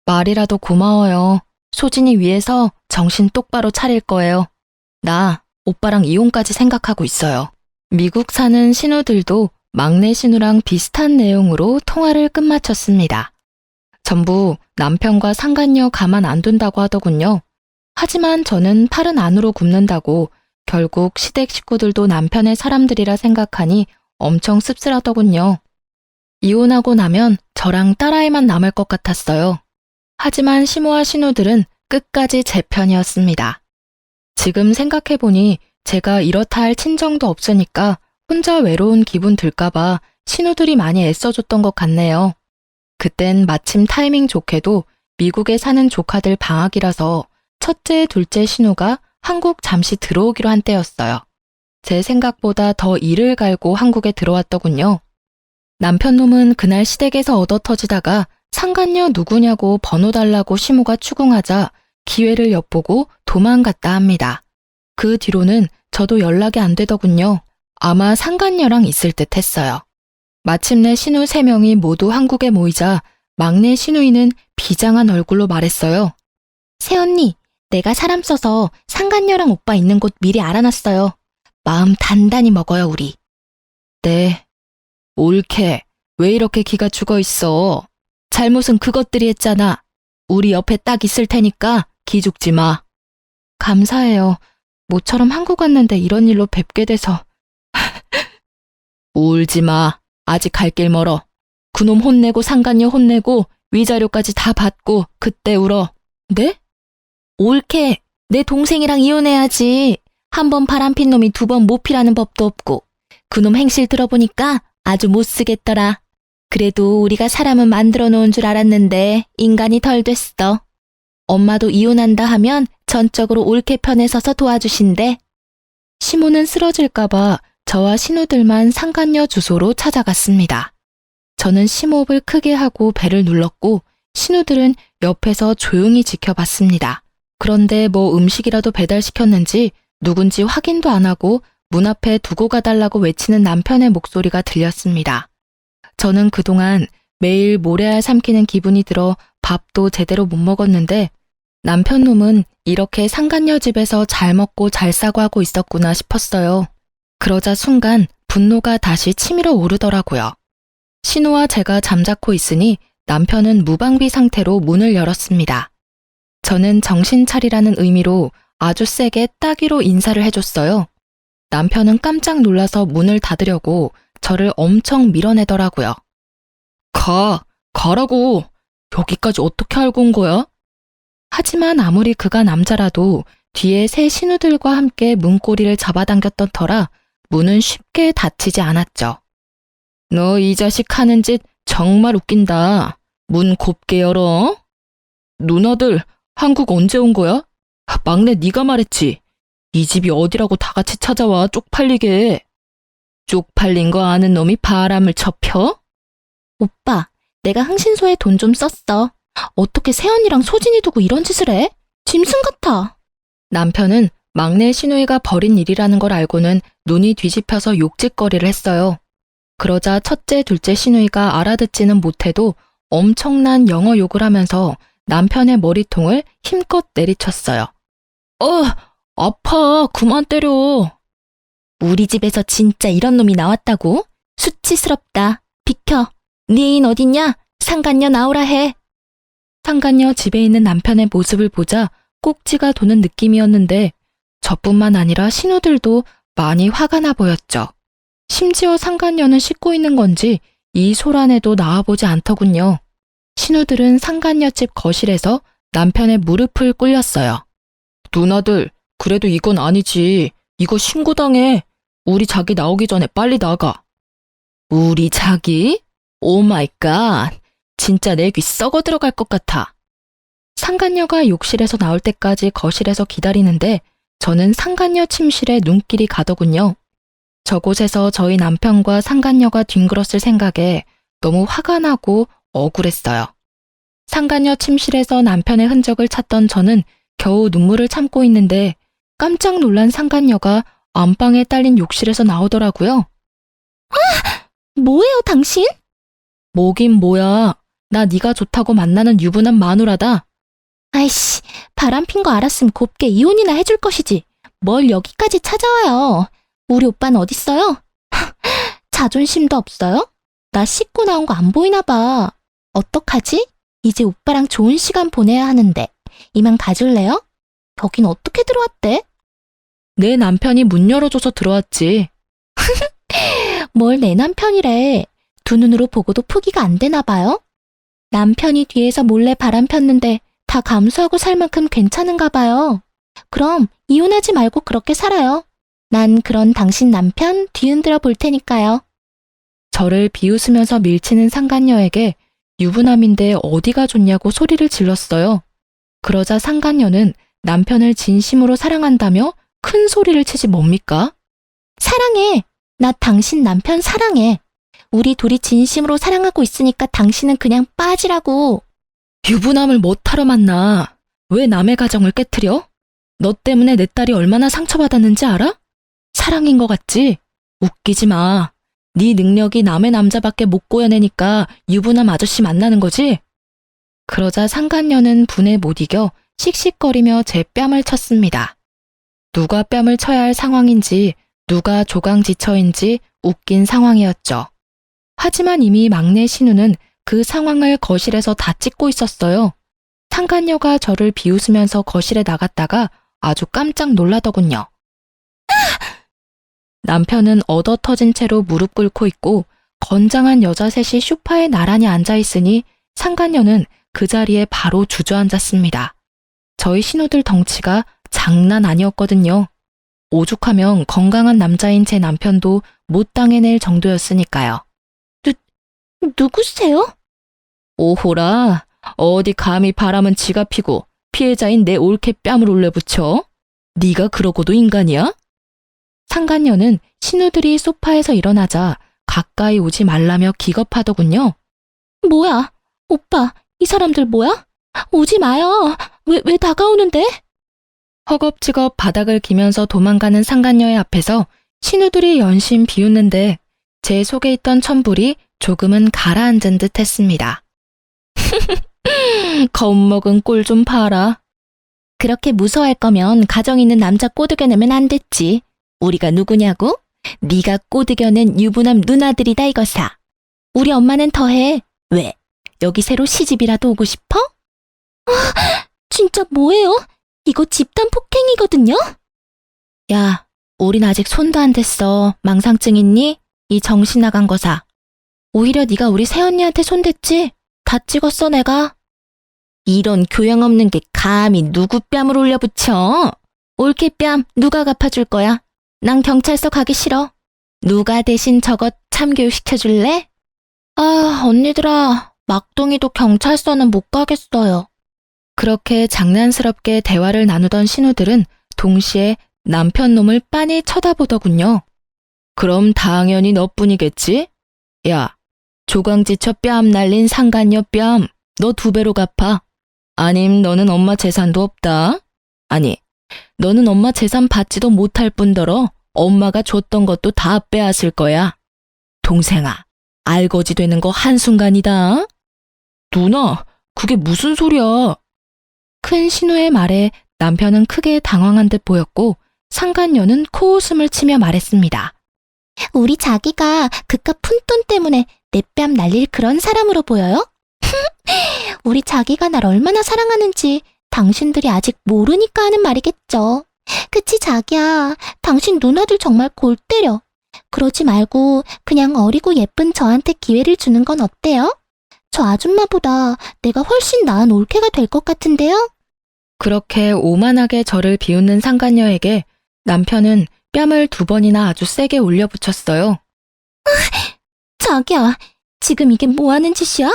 말이라도 고마워요. 소진이 위해서 정신 똑바로 차릴 거예요. 나 오빠랑 이혼까지 생각하고 있어요. 미국 사는 신우들도 막내 신우랑 비슷한 내용으로 통화를 끝마쳤습니다. 전부 남편과 상간녀 가만 안 둔다고 하더군요. 하지만 저는 팔은 안으로 굽는다고 결국 시댁 식구들도 남편의 사람들이라 생각하니 엄청 씁쓸하더군요. 이혼하고 나면 저랑 딸아이만 남을 것 같았어요. 하지만 시모와 신우들은 끝까지 제 편이었습니다. 지금 생각해보니 제가 이렇다 할 친정도 없으니까 혼자 외로운 기분 들까봐 신우들이 많이 애써줬던 것 같네요. 그땐 마침 타이밍 좋게도 미국에 사는 조카들 방학이라서 첫째, 둘째 신우가 한국 잠시 들어오기로 한 때였어요. 제 생각보다 더 이를 갈고 한국에 들어왔더군요. 남편 놈은 그날 시댁에서 얻어터지다가 상간녀 누구냐고 번호 달라고 시모가 추궁하자 기회를 엿보고 도망갔다 합니다. 그 뒤로는 저도 연락이 안 되더군요. 아마 상간녀랑 있을 듯 했어요. 마침내 신우 3명이 모두 한국에 모이자 막내 신우이는 비장한 얼굴로 말했어요. 새언니, 내가 사람 써서 상간녀랑 오빠 있는 곳 미리 알아놨어요. 마음 단단히 먹어요, 우리. 네. 옳게. 왜 이렇게 기가 죽어 있어? 잘못은 그것들이 했잖아. 우리 옆에 딱 있을 테니까 기죽지 마. 감사해요. 모처럼 한국 왔는데 이런 일로 뵙게 돼서. 울지 마. 아직 갈 길 멀어. 그놈 혼내고 상간녀 혼내고 위자료까지 다 받고 그때 울어. 네? 옳게. 내 동생이랑 이혼해야지. 한 번 바람핀 놈이 2번 못 피라는 법도 없고. 그놈 행실 들어보니까 아주 못 쓰겠더라. 그래도 우리가 사람은 만들어 놓은 줄 알았는데 인간이 덜 됐어. 엄마도 이혼한다 하면 전적으로 옳게 편에 서서 도와주신대. 시모는 쓰러질까봐 저와 신우들만 상간녀 주소로 찾아갔습니다. 저는 심호흡을 크게 하고 배를 눌렀고 신우들은 옆에서 조용히 지켜봤습니다. 그런데 뭐 음식이라도 배달시켰는지 누군지 확인도 안 하고 문 앞에 두고 가달라고 외치는 남편의 목소리가 들렸습니다. 저는 그동안 매일 모래알 삼키는 기분이 들어 밥도 제대로 못 먹었는데 남편 놈은 이렇게 상간녀 집에서 잘 먹고 잘 싸고 하고 있었구나 싶었어요. 그러자 순간 분노가 다시 치밀어 오르더라고요. 신우와 제가 잠자코 있으니 남편은 무방비 상태로 문을 열었습니다. 저는 정신 차리라는 의미로 아주 세게 따귀로 인사를 해줬어요. 남편은 깜짝 놀라서 문을 닫으려고 저를 엄청 밀어내더라고요. 가라고. 여기까지 어떻게 알고 온 거야? 하지만 아무리 그가 남자라도 뒤에 새 신우들과 함께 문고리를 잡아당겼던 터라 문은 쉽게 닫히지 않았죠. 너 이 자식 하는 짓 정말 웃긴다. 문 곱게 열어. 누나들, 한국 언제 온 거야? 막내 네가 말했지. 이 집이 어디라고 다 같이 찾아와 쪽팔리게. 쪽팔린 거 아는 놈이 바람을 쳐펴? 오빠, 내가 흥신소에 돈 좀 썼어. 어떻게 새언니랑 소진이 두고 이런 짓을 해? 짐승 같아. 남편은 막내 신우이가 벌인 일이라는 걸 알고는 눈이 뒤집혀서 욕짓거리를 했어요. 그러자 첫째, 둘째 신우이가 알아듣지는 못해도 엄청난 영어 욕을 하면서 남편의 머리통을 힘껏 내리쳤어요. 아파. 그만 때려. 우리 집에서 진짜 이런 놈이 나왔다고? 수치스럽다. 비켜. 네 애인 어딨냐? 상간녀 나오라 해. 상간녀 집에 있는 남편의 모습을 보자 꼭지가 도는 느낌이었는데 저뿐만 아니라 신우들도 많이 화가 나 보였죠. 심지어 상간녀는 씻고 있는 건지 이 소란에도 나와보지 않더군요. 신우들은 상간녀 집 거실에서 남편의 무릎을 꿇렸어요. 누나들, 그래도 이건 아니지. 이거 신고당해. 우리 자기 나오기 전에 빨리 나가. 우리 자기? 오 마이 갓. 진짜 내 귀 썩어 들어갈 것 같아. 상간녀가 욕실에서 나올 때까지 거실에서 기다리는데 저는 상간녀 침실에 눈길이 가더군요. 저곳에서 저희 남편과 상간녀가 뒹굴었을 생각에 너무 화가 나고 억울했어요. 상간녀 침실에서 남편의 흔적을 찾던 저는 겨우 눈물을 참고 있는데 깜짝 놀란 상간녀가 안방에 딸린 욕실에서 나오더라고요. 뭐예요, 당신? 뭐긴 뭐야. 나 네가 좋다고 만나는 유부남 마누라다. 아이씨, 바람핀 거 알았으면 곱게 이혼이나 해줄 것이지. 뭘 여기까지 찾아와요. 우리 오빠는 어딨어요? 자존심도 없어요? 나 씻고 나온 거 안 보이나 봐. 어떡하지? 이제 오빠랑 좋은 시간 보내야 하는데. 이만 가줄래요? 여긴 어떻게 들어왔대? 내 남편이 문 열어줘서 들어왔지. 뭘 내 남편이래. 두 눈으로 보고도 포기가 안 되나 봐요? 남편이 뒤에서 몰래 바람 폈는데 다 감수하고 살 만큼 괜찮은가 봐요. 그럼 이혼하지 말고 그렇게 살아요. 난 그런 당신 남편 뒤흔들어 볼 테니까요. 저를 비웃으면서 밀치는 상간녀에게 유부남인데 어디가 좋냐고 소리를 질렀어요. 그러자 상간녀는 남편을 진심으로 사랑한다며 큰 소리를 치지 뭡니까? 사랑해. 나 당신 남편 사랑해. 우리 둘이 진심으로 사랑하고 있으니까 당신은 그냥 빠지라고. 유부남을 못하러 만나. 왜 남의 가정을 깨트려? 너 때문에 내 딸이 얼마나 상처받았는지 알아? 사랑인 것 같지? 웃기지 마. 네 능력이 남의 남자밖에 못 구해내니까 유부남 아저씨 만나는 거지? 그러자 상간녀는 분에 못 이겨 씩씩거리며 제 뺨을 쳤습니다. 누가 뺨을 쳐야 할 상황인지 누가 조강지처인지 웃긴 상황이었죠. 하지만 이미 막내 신우는 그 상황을 거실에서 다 찍고 있었어요. 상간녀가 저를 비웃으면서 거실에 나갔다가 아주 깜짝 놀라더군요. 남편은 얻어 터진 채로 무릎 꿇고 있고 건장한 여자 셋이 소파에 나란히 앉아 있으니 상간녀는 그 자리에 바로 주저앉았습니다. 저희 신우들 덩치가 장난 아니었거든요. 오죽하면 건강한 남자인 제 남편도 못 당해낼 정도였으니까요. 누구세요? 오호라, 어디 감히 바람은 지가 피고 피해자인 내 올케 뺨을 올려붙여? 네가 그러고도 인간이야? 상간녀는 신우들이 소파에서 일어나자 가까이 오지 말라며 기겁하더군요. 뭐야? 오빠, 이 사람들 뭐야? 오지 마요. 왜 다가오는데? 허겁지겁 바닥을 기면서 도망가는 상간녀의 앞에서 신우들이 연신 비웃는데 제 속에 있던 천불이 조금은 가라앉은 듯 했습니다. 겁먹은 꼴 좀 봐라. 그렇게 무서워할 거면 가정 있는 남자 꼬드겨내면 안 됐지. 우리가 누구냐고? 네가 꼬드겨낸 유부남 누나들이다 이거사. 우리 엄마는 더해. 왜? 여기 새로 시집이라도 오고 싶어? 진짜 뭐예요? 이거 집단 폭행이거든요? 야, 우린 아직 손도 안 댔어. 망상증 있니? 이 정신 나간 거사. 오히려 네가 우리 새언니한테 손댔지? 다 찍었어 내가. 이런 교양 없는 게 감히 누구 뺨을 올려붙여? 올케 뺨 누가 갚아줄 거야? 난 경찰서 가기 싫어. 누가 대신 저것 참교육 시켜줄래? 아, 언니들아. 막둥이도 경찰서는 못 가겠어요. 그렇게 장난스럽게 대화를 나누던 신우들은 동시에 남편 놈을 빤히 쳐다보더군요. 그럼 당연히 너뿐이겠지? 야, 조강지처 뺨 날린 상간녀 뺨, 너 2배로 갚아. 아님 너는 엄마 재산도 없다. 아니, 너는 엄마 재산 받지도 못할 뿐더러 엄마가 줬던 것도 다 빼앗을 거야. 동생아, 알거지 되는 거 한순간이다. 누나, 그게 무슨 소리야? 큰 신우의 말에 남편은 크게 당황한 듯 보였고 상간녀는 코웃음을 치며 말했습니다. 우리 자기가 그깟 푼돈 때문에 내 뺨 날릴 그런 사람으로 보여요? 우리 자기가 날 얼마나 사랑하는지 당신들이 아직 모르니까 하는 말이겠죠. 그치 자기야, 당신 누나들 정말 골 때려. 그러지 말고 그냥 어리고 예쁜 저한테 기회를 주는 건 어때요? 저 아줌마보다 내가 훨씬 나은 올케가 될 것 같은데요? 그렇게 오만하게 저를 비웃는 상간녀에게 남편은 뺨을 2번이나 아주 세게 올려붙였어요. 자기야, 지금 이게 뭐 하는 짓이야?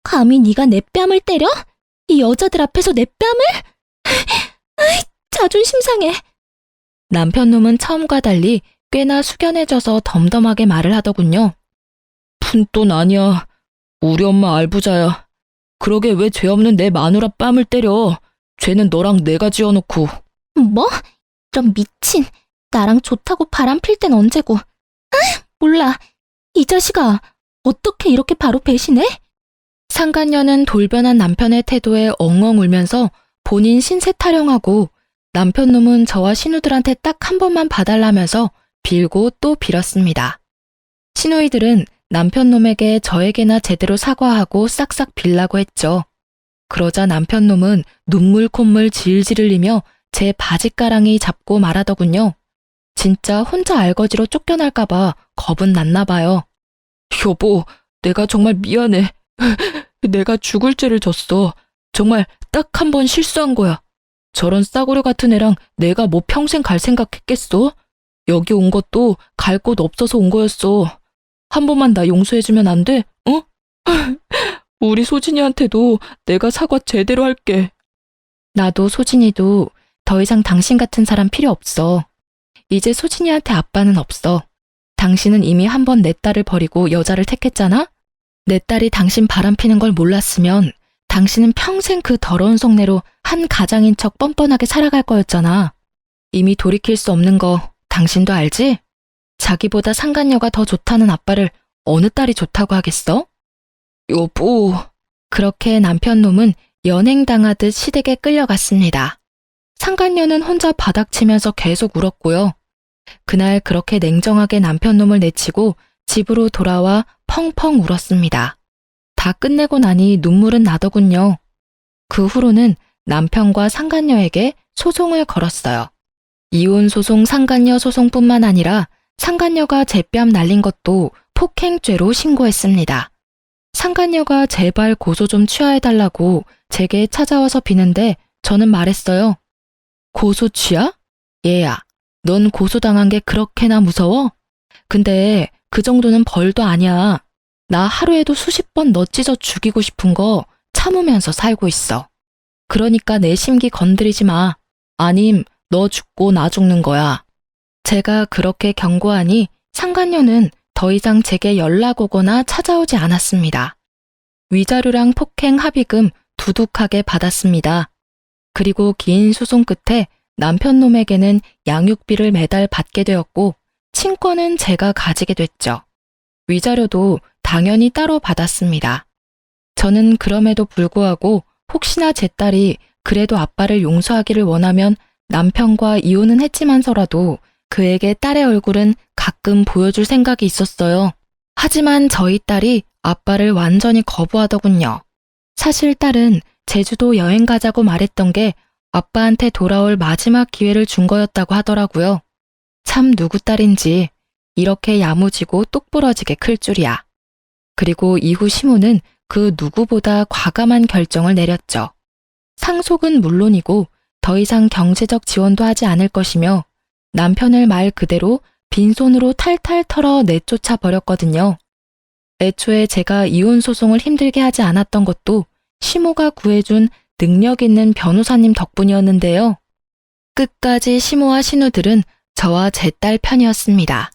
감히 네가 내 뺨을 때려? 이 여자들 앞에서 내 뺨을? 아이, 자존심 상해. 남편 놈은 처음과 달리 꽤나 숙연해져서 덤덤하게 말을 하더군요. 푼돈 아니야. 우리 엄마 알부자야. 그러게 왜 죄 없는 내 마누라 뺨을 때려. 죄는 너랑 내가 지어놓고. 뭐? 이런 미친. 나랑 좋다고 바람 필 땐 언제고. 아, 몰라. 이 자식아, 어떻게 이렇게 바로 배신해? 상간녀는 돌변한 남편의 태도에 엉엉 울면서 본인 신세 타령하고 남편 놈은 저와 신우들한테 딱 한 번만 봐달라면서 빌고 또 빌었습니다. 신우이들은 남편 놈에게 저에게나 제대로 사과하고 싹싹 빌라고 했죠. 그러자 남편 놈은 눈물 콧물 질질 흘리며 제 바지가랑이 잡고 말하더군요. 진짜 혼자 알거지로 쫓겨날까봐 겁은 났나 봐요. 여보, 내가 정말 미안해. 내가 죽을 죄를 졌어. 정말 딱 한 번 실수한 거야. 저런 싸구려 같은 애랑 내가 뭐 평생 갈 생각했겠어? 여기 온 것도 갈 곳 없어서 온 거였어. 한 번만 나 용서해주면 안 돼? 어? 우리 소진이한테도 내가 사과 제대로 할게. 나도 소진이도 더 이상 당신 같은 사람 필요 없어. 이제 소진이한테 아빠는 없어. 당신은 이미 한 번 내 딸을 버리고 여자를 택했잖아? 내 딸이 당신 바람피는 걸 몰랐으면 당신은 평생 그 더러운 속내로 한 가장인 척 뻔뻔하게 살아갈 거였잖아. 이미 돌이킬 수 없는 거 당신도 알지? 자기보다 상간녀가 더 좋다는 아빠를 어느 딸이 좋다고 하겠어? 여보. 그렇게 남편 놈은 연행당하듯 시댁에 끌려갔습니다. 상간녀는 혼자 바닥치면서 계속 울었고요. 그날 그렇게 냉정하게 남편 놈을 내치고 집으로 돌아와 펑펑 울었습니다. 다 끝내고 나니 눈물은 나더군요. 그 후로는 남편과 상간녀에게 소송을 걸었어요. 이혼 소송, 상간녀 소송뿐만 아니라 상간녀가 제 뺨 날린 것도 폭행죄로 신고했습니다. 상간녀가 제발 고소 좀 취하해달라고 제게 찾아와서 비는데 저는 말했어요. 고소 취하? 얘야, 넌 고소당한 게 그렇게나 무서워? 근데 그 정도는 벌도 아니야. 나 하루에도 수십 번 너 찢어 죽이고 싶은 거 참으면서 살고 있어. 그러니까 내 심기 건드리지 마. 아님 너 죽고 나 죽는 거야. 제가 그렇게 경고하니 상간녀는 더 이상 제게 연락 오거나 찾아오지 않았습니다. 위자료랑 폭행 합의금 두둑하게 받았습니다. 그리고 긴 소송 끝에 남편 놈에게는 양육비를 매달 받게 되었고 친권은 제가 가지게 됐죠. 위자료도 당연히 따로 받았습니다. 저는 그럼에도 불구하고 혹시나 제 딸이 그래도 아빠를 용서하기를 원하면 남편과 이혼은 했지만서라도 그에게 딸의 얼굴은 가끔 보여줄 생각이 있었어요. 하지만 저희 딸이 아빠를 완전히 거부하더군요. 사실 딸은 제주도 여행 가자고 말했던 게 아빠한테 돌아올 마지막 기회를 준 거였다고 하더라고요. 참 누구 딸인지 이렇게 야무지고 똑부러지게 클 줄이야. 그리고 이후 시모는 그 누구보다 과감한 결정을 내렸죠. 상속은 물론이고 더 이상 경제적 지원도 하지 않을 것이며 남편을 말 그대로 빈손으로 탈탈 털어 내쫓아 버렸거든요. 애초에 제가 이혼 소송을 힘들게 하지 않았던 것도 시모가 구해준 능력 있는 변호사님 덕분이었는데요. 끝까지 시모와 신우들은 저와 제 딸 편이었습니다.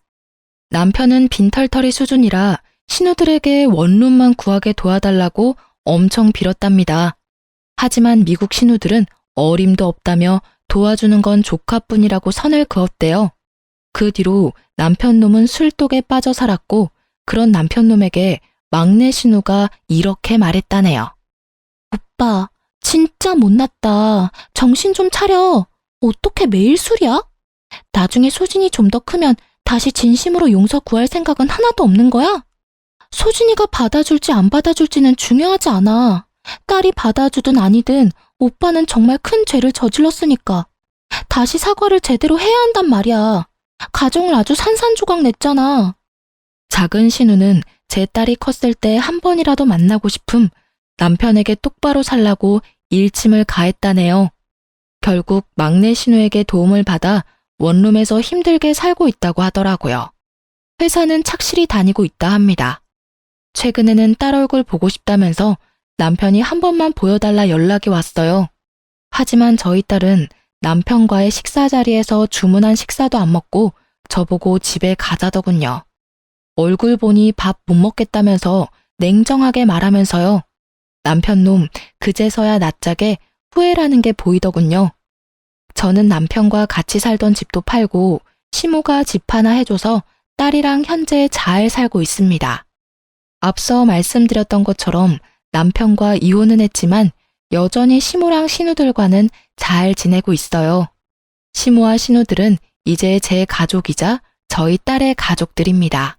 남편은 빈털터리 수준이라 신우들에게 원룸만 구하게 도와달라고 엄청 빌었답니다. 하지만 미국 신우들은 어림도 없다며 도와주는 건 조카뿐이라고 선을 그었대요. 그 뒤로 남편 놈은 술독에 빠져 살았고 그런 남편 놈에게 막내 신우가 이렇게 말했다네요. 오빠, 진짜 못났다. 정신 좀 차려. 어떻게 매일 술이야? 나중에 소진이 좀 더 크면 다시 진심으로 용서 구할 생각은 하나도 없는 거야? 소진이가 받아줄지 안 받아줄지는 중요하지 않아. 딸이 받아주든 아니든 오빠는 정말 큰 죄를 저질렀으니까. 다시 사과를 제대로 해야 한단 말이야. 가정을 아주 산산조각 냈잖아. 작은 신우는 제 딸이 컸을 때 한 번이라도 만나고 싶음 남편에게 똑바로 살라고 일침을 가했다네요. 결국 막내 신우에게 도움을 받아 원룸에서 힘들게 살고 있다고 하더라고요. 회사는 착실히 다니고 있다 합니다. 최근에는 딸 얼굴 보고 싶다면서 남편이 한 번만 보여달라 연락이 왔어요. 하지만 저희 딸은 남편과의 식사 자리에서 주문한 식사도 안 먹고 저보고 집에 가자더군요. 얼굴 보니 밥 못 먹겠다면서 냉정하게 말하면서요. 남편놈 그제서야 낯짝에 후회라는 게 보이더군요. 저는 남편과 같이 살던 집도 팔고 시모가 집 하나 해줘서 딸이랑 현재 잘 살고 있습니다. 앞서 말씀드렸던 것처럼 남편과 이혼은 했지만 여전히 시모랑 신우들과는 잘 지내고 있어요. 시모와 신우들은 이제 제 가족이자 저희 딸의 가족들입니다.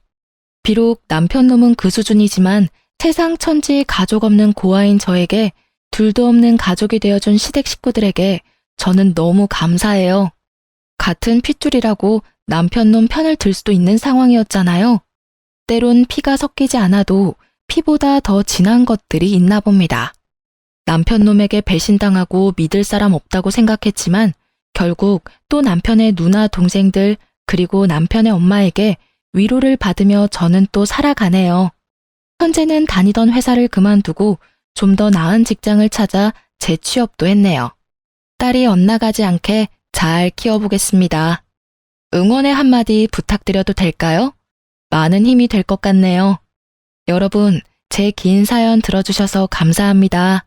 비록 남편놈은 그 수준이지만 세상 천지 가족 없는 고아인 저에게 둘도 없는 가족이 되어준 시댁 식구들에게 저는 너무 감사해요. 같은 핏줄이라고 남편놈 편을 들 수도 있는 상황이었잖아요. 때론 피가 섞이지 않아도 피보다 더 진한 것들이 있나 봅니다. 남편놈에게 배신당하고 믿을 사람 없다고 생각했지만 결국 또 남편의 누나 동생들 그리고 남편의 엄마에게 위로를 받으며 저는 또 살아가네요. 현재는 다니던 회사를 그만두고 좀 더 나은 직장을 찾아 재취업도 했네요. 딸이 엇나가지 않게 잘 키워보겠습니다. 응원의 한마디 부탁드려도 될까요? 많은 힘이 될 것 같네요. 여러분, 제 긴 사연 들어주셔서 감사합니다.